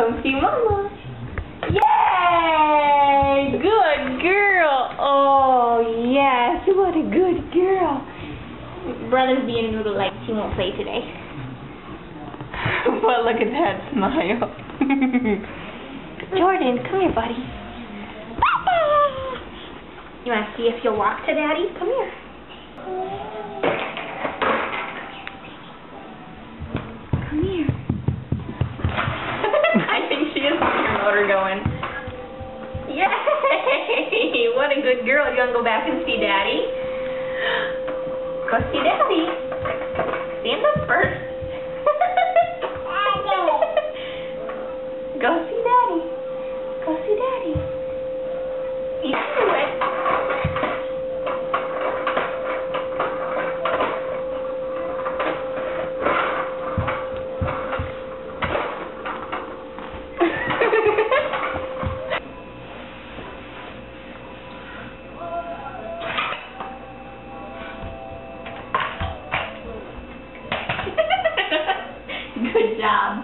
Come see Mama. Yay! Good girl. Oh, yes. What a good girl. Brother's being a little like she won't play today. But look at that smile. Jordan, come here, buddy. You want to see if you'll walk to Daddy? Come here. Come here. I think she is seeing her motor going. Yay! What a good girl. You want to go back and see Daddy? Go see Daddy. Stand up first. Go see Daddy. Go see Daddy. You can do it. Good job.